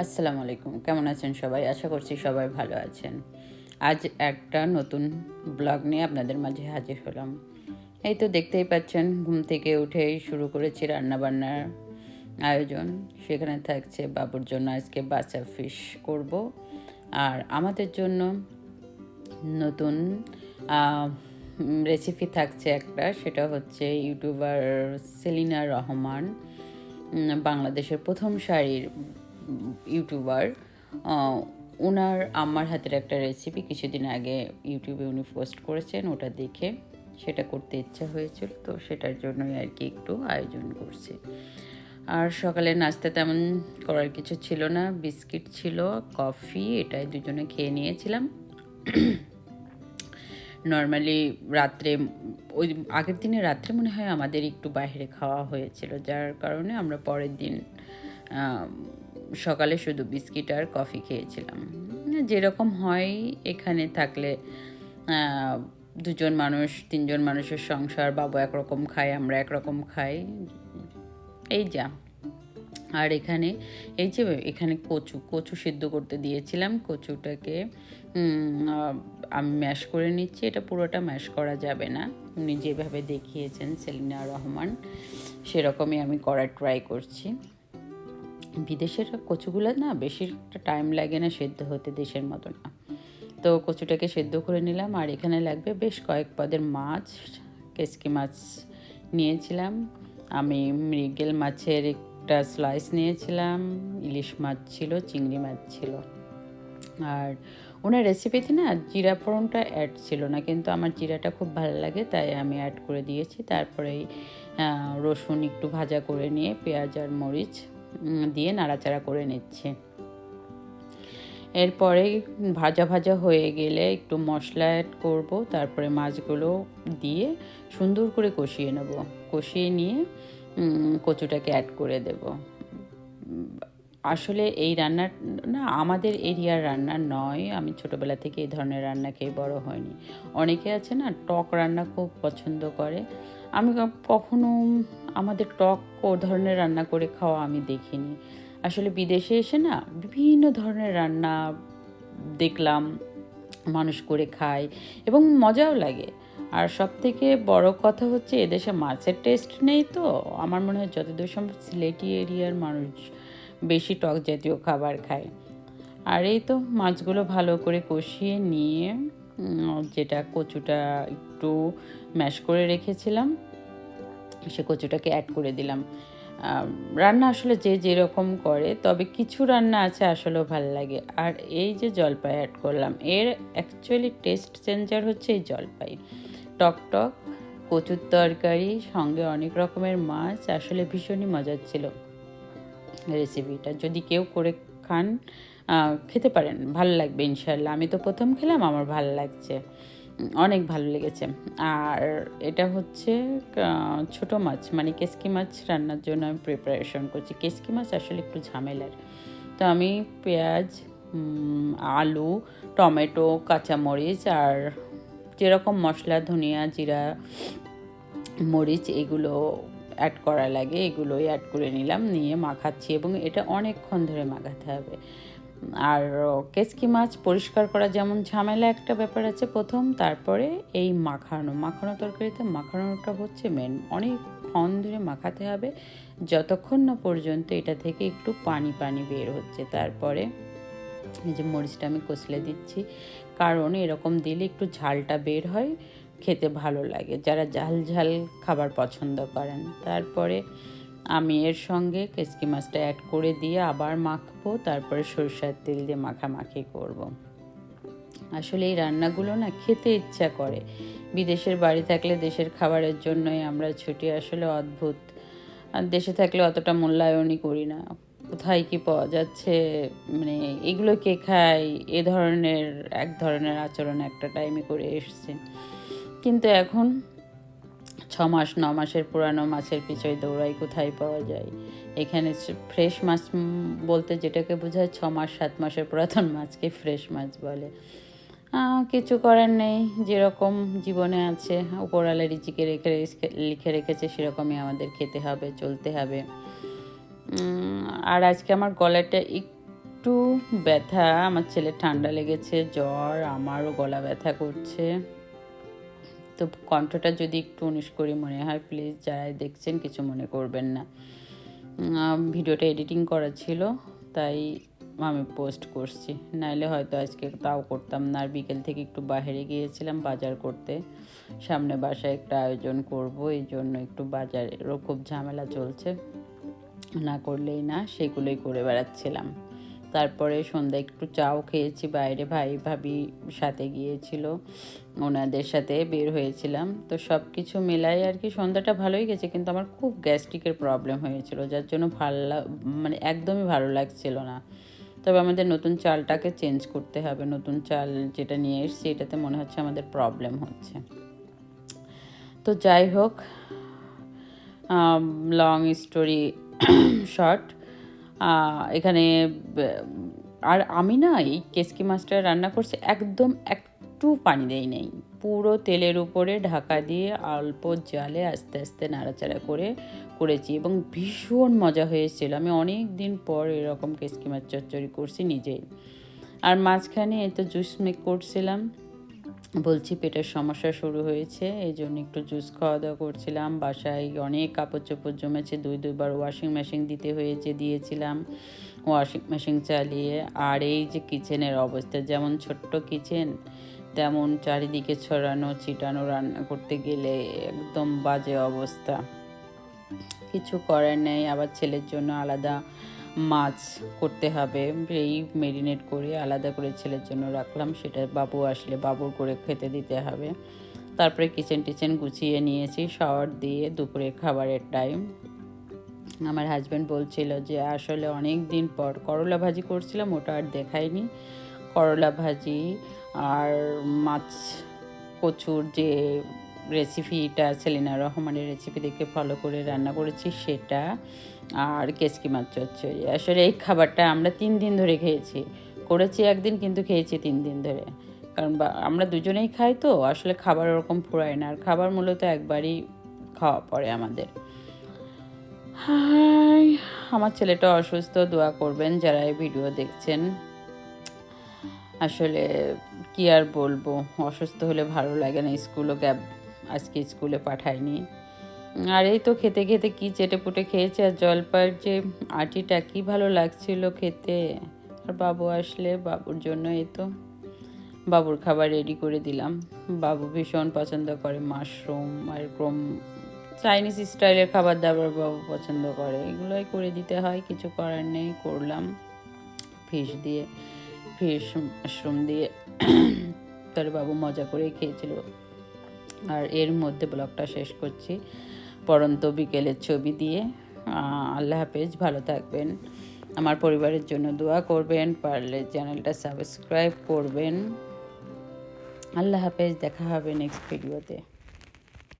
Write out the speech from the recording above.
আসসালামু আলাইকুম, কেমন আছেন সবাই? আশা করছি সবাই ভালো আছেন। আজ একটা নতুন ব্লগ নিয়ে আপনাদের মাঝে হাজির হলাম। এই তো দেখতেই পাচ্ছেন, ঘুম থেকে উঠেই শুরু করেছি রান্নাবান্নার আয়োজন। সেখানে থাকছে বাবুর জন্য আজকে বাচ্চা ফিশ করব, আর আমাদের জন্য নতুন রেসিপি থাকছে একটা, সেটা হচ্ছে ইউটিউবার সেলিনা রহমান, বাংলাদেশের প্রথম সারির ইউটিউবার। ওনার আমার হাতের একটা রেসিপি কিছুদিন আগে ইউটিউবে উনি পোস্ট করেছেন, ওটা দেখে সেটা করতে ইচ্ছা হয়েছিল, তো সেটার জন্যই আর কি একটু আয়োজন করছি। আর সকালে নাস্তা তেমন করার কিছু ছিল না, বিস্কিট ছিল, কফি, এটাই দুজনে খেয়ে নিয়েছিলাম। নর্মালি রাত্রে, ওই আগের দিনে রাত্রে মনে হয় আমাদের একটু বাইরে খাওয়া হয়েছিল, যার কারণে আমরা পরের দিন সকালে শুধু বিস্কিট আর কফি খেয়েছিলাম। যেরকম হয় এখানে থাকলে, দুজন মানুষ তিনজন মানুষের সংসার, বাবু একরকম খায়, আমরা একরকম খাই, এই যা। আর এখানে এই যে এখানে কচু সিদ্ধ করতে দিয়েছিলাম, কচুটাকে আমি ম্যাশ করে নিচ্ছি। এটা পুরোটা ম্যাশ করা যাবে না, উনি যেভাবে দেখিয়েছেন সেলিনা রহমান সেরকমই আমি করার ট্রাই করছি। বিদেশের কচুগুলো না বেশি একটা টাইম লাগে না সেদ্ধ হতে, দেশের মতো না। তো কচুটাকে সেদ্ধ করে নিলাম। আর এখানে লাগবে বেশ কয়েক পদের মাছ, কেসকি মাছ নিয়েছিলাম আমি, মৃগেল মাছের একটা স্লাইস নিয়েছিলাম, ইলিশ মাছ ছিল, চিংড়ি মাছ ছিল। আর ওনার রেসিপিতে না জিরা ফোড়নটা অ্যাড ছিল না, কিন্তু আমার জিরাটা খুব ভালো লাগে তাই আমি অ্যাড করে দিয়েছি। তারপরেই রসুন একটু ভাজা করে নিয়ে পেঁয়াজ আর মরিচ দিয়ে নাড়াচাড়া করে নিচ্ছি। এরপরে ভাজা ভাজা হয়ে গেলে একটু মশলা অ্যাড করব, তারপরে মাছগুলো দিয়ে সুন্দর করে কষিয়ে নেব। কষিয়ে নিয়ে কচুটাকে অ্যাড করে দেব। আসলে এই রান্না না আমাদের এরিয়ার রান্না নয়, আমি ছোটোবেলা থেকে এই ধরনের রান্না খেয়ে বড় হয়নি। অনেকে আছে না টক রান্না খুব পছন্দ করে, আমি কখনো আমাদের টক ও ধরনের রান্না করে খাওয়া আমি দেখিনি। আসলে বিদেশে এসে না বিভিন্ন ধরনের রান্না দেখলাম, মানুষ করে খায় এবং মজাও লাগে। আর সবথেকে বড় কথা হচ্ছে এদেশে মাছের টেস্ট নেই, তো আমার মনে হয় যতদূর সম্ভব সিলেটি এরিয়ার মানুষ বেশি টক জাতীয় খাবার খায়। আর এই তো মাছগুলো ভালো করে কষিয়ে নিয়ে যেটা কচুটা একটু ম্যাশ করে রেখেছিলাম সে কচুটাকে অ্যাড করে দিলাম। রান্না আসলে যে যেরকম করে, তবে কিছু রান্না আছে আসলেও ভালো লাগে। আর এই যে জলপাই অ্যাড করলাম, এর অ্যাকচুয়ালি টেস্ট চেঞ্জার হচ্ছে এই জলপাই। টক টক কচুর তরকারি সঙ্গে অনেক রকমের মাছ, আসলে ভীষণই মজার ছিল রেসিপিটা। যদি কেউ করে খান, খেতে পারেন, ভালো লাগবে ইনশাল্লাহ। আমি তো প্রথম খেলাম, আমার ভালো লাগছে, অনেক ভালো লেগেছে। আর এটা হচ্ছে ছোট মাছ, মানে কেসকি মাছ রান্নার জন্য আমি প্রিপারেশন করছি। কেসকি মাছ আসলে একটু ঝামেলার, তো আমি পেঁয়াজ, আলু, টমেটো, কাঁচামরিচ আর যেরকম মশলা, ধনিয়া, জিরা, মরিচ এগুলো অ্যাড করা লাগে, এগুলোই অ্যাড করে নিলাম, নিয়ে মাখাচ্ছি এবং এটা অনেকক্ষণ ধরে মাখাতে হবে। আর কেসকি মাছ পরিষ্কার করা যেমন ঝামেলা একটা ব্যাপার আছে প্রথম, তারপরে এই মাখানো তরকারিতে মাখানোটা হচ্ছে মেন, অনেকক্ষণ ধরে মাখাতে হবে যতক্ষণ না পর্যন্ত এটা থেকে একটু পানি পানি বের হচ্ছে। তারপরে এই যে মরিচটা আমি কষলে দিচ্ছি, কারণ এরকম দিলে একটু ঝালটা বের হয়, খেতে ভালো লাগে যারা ঝাল ঝাল খাবার পছন্দ করেন। তারপরে আমি এর সঙ্গে কেসকি মাছটা অ্যাড করে দিয়ে আবার মাখবো, তারপরে সরষের তেল দিয়ে মাখামাখি করব। আসলে এই রান্নাগুলো না খেতে ইচ্ছা করে। বিদেশের বাড়ি থাকলে দেশের খাবারের জন্যই আমরা ছুটি, আসলে অদ্ভুত। আর দেশে থাকলে অতটা মূল্যায়নই করি না, কোথায় কি পাওয়া যাচ্ছে, মানে এগুলো কে খায়, এক ধরনের আচরণ একটা টাইমে করে এসছে। কিন্তু এখন 6 মাস 9 মাসের পুরানো মাছের পিছনে দৌড়াই, কোথায় পাওয়া যায়। এখানে ফ্রেশ মাছ বলতে যেটাকে বোঝায় 6 মাস 7 মাসের পুরাতন মাছকে ফ্রেশ মাছ বলে। কিছু করার নেই, যেরকম জীবনে আছে উপরওয়ালা রিজিকে লিখে রেখেছে সেরকমই আমাদের খেতে হবে, চলতে হবে। আর আজকে আমার গলাটা একটু ব্যথা, আমার ছেলের ঠান্ডা লেগেছে, জ্বর, আমারও গলা ব্যথা করছে। তো কণ্ঠটা যদি একটু 19 করে মনে হয়, প্লিজ যারাই দেখছেন কিছু মনে করবেন না। ভিডিওটা এডিটিং করা ছিল, তাই আমি পোস্ট করছি, নাইলে হয়তো আজকে তাও করতাম না। আর বিকেল থেকে একটু বাইরে গিয়েছিলাম বাজার করতে, সামনে বাসায় একটা আয়োজন করব, এই জন্য একটু বাজারেরও খুব ঝামেলা চলছে, না করলেই না, সেগুলোই করে বেড়াচ্ছিলাম। তারপরে সন্ধ্যায় একটু চাও খেয়েছি বাইরে, ভাই ভাবি সাথে গিয়েছিল, ওনাদের সাথে বের হয়েছিলাম। তো সব কিছু মেলাই আর কি সন্ধ্যাটা ভালোই গেছে, কিন্তু আমার খুব গ্যাস্ট্রিকের প্রবলেম হয়েছিল, যার জন্য মানে একদমই ভালো লাগছিল না। তবে আমাদের নতুন চালটাকে চেঞ্জ করতে হবে, নতুন চাল যেটা নিয়ে এসছি এটাতে মনে হচ্ছে আমাদের প্রবলেম হচ্ছে। তো যাই হোক, লং স্টোরি শর্ট, এখানে আর আমি না এই কেসকি মাছটা রান্না করছি, একদম একটু পানি দেই নেই, পুরো তেলের উপরে ঢাকা দিয়ে অল্প জালে আস্তে আস্তে নাড়াচাড়া করেছি, এবং ভীষণ মজা হয়েছিল। আমি অনেক দিন পর এরকম কেসকি মাছ চচ্চড়ি করছি নিজেই। আর মাঝখানে এই তো জুস মেক করছিলাম, বলছি পেটের সমস্যা শুরু হয়েছে, এই জন্য একটু জুস খাওয়া দাওয়া করছিলাম। বাসায় অনেক কাপড় চোপড় জমেছে, দুইবার ওয়াশিং মেশিন দিয়েছিলাম, ওয়াশিং মেশিন চালিয়ে। আর এই যে কিচেনের অবস্থা, যেমন ছোট্ট কিচেন তেমন চারিদিকে ছড়ানো ছিটানো, রান্না করতে গেলে একদম বাজে অবস্থা, কিছু করার নেই। আবার ছেলের জন্য আলাদা মাছ করতে হবে, এই মেরিনেট করে আলাদা করে ছেলের জন্য রাখলাম, সেটা বাবু আসলে বাবুর করে খেতে দিতে হবে। তারপরে কিচেন গুছিয়ে নিয়েছি, শাওয়ার দিয়ে দুপুরে খাবারের টাইম। আমার হাজব্যান্ড বলছিল যে আসলে অনেক দিন পর করলা ভাজি করছিলাম, ওটা আর দেখাইনি। করলা ভাজি আর মাছ কচুর যে রেসিপিটা সেলিনা রহমানের রেসিপি দেখে ফলো করে রান্না করেছি সেটা, আর কেসকি মাছ চচ্চড়ি। আসলে এই খাবারটা আমরা 3 দিন ধরে খেয়েছি, করেছি একদিন কিন্তু খেয়েছি 3 দিন ধরে, কারণ আমরা দুজনেই খাই, তো আসলে খাবার ওরকম ফুরায় না, আর খাবার মূলত একবারই খাওয়া পড়ে আমাদের। হাই, আমার ছেলেটা অসুস্থ, দোয়া করবেন যারা এই ভিডিও দেখছেন। আসলে কি আর বলবো, অসুস্থ হলে ভালো লাগে না, আজকে স্কুলে পাঠায়নি। আর এই তো খেতে খেতে কি চেটেপুটে খেয়েছে, আর জলপাইয়ের যে আটিটা কি ভালো লাগছিল খেতে। আর বাবু আসলে বাবুর জন্য এই তো বাবুর খাবার রেডি করে দিলাম। বাবু ভীষণ পছন্দ করে মাশরুম আর চাইনিজ স্টাইলের খাবার দাবার বাবু পছন্দ করে, এগুলোই করে দিতে হয়, কিছু করার নেই। করলাম ফিশ মাশরুম দিয়ে তার বাবু মজা করেই খেয়েছিল। আর এর মধ্যে ব্লগটা শেষ করছি পরন্ত বিকেলের ছবি দিয়ে। আল্লাহ হাফেজ, ভালো থাকবেন, আমার পরিবারের জন্য দোয়া করবেন, পারলে চ্যানেলটা সাবস্ক্রাইব করবেন। আল্লাহ হাফেজ, দেখা হবে নেক্সট ভিডিওতে।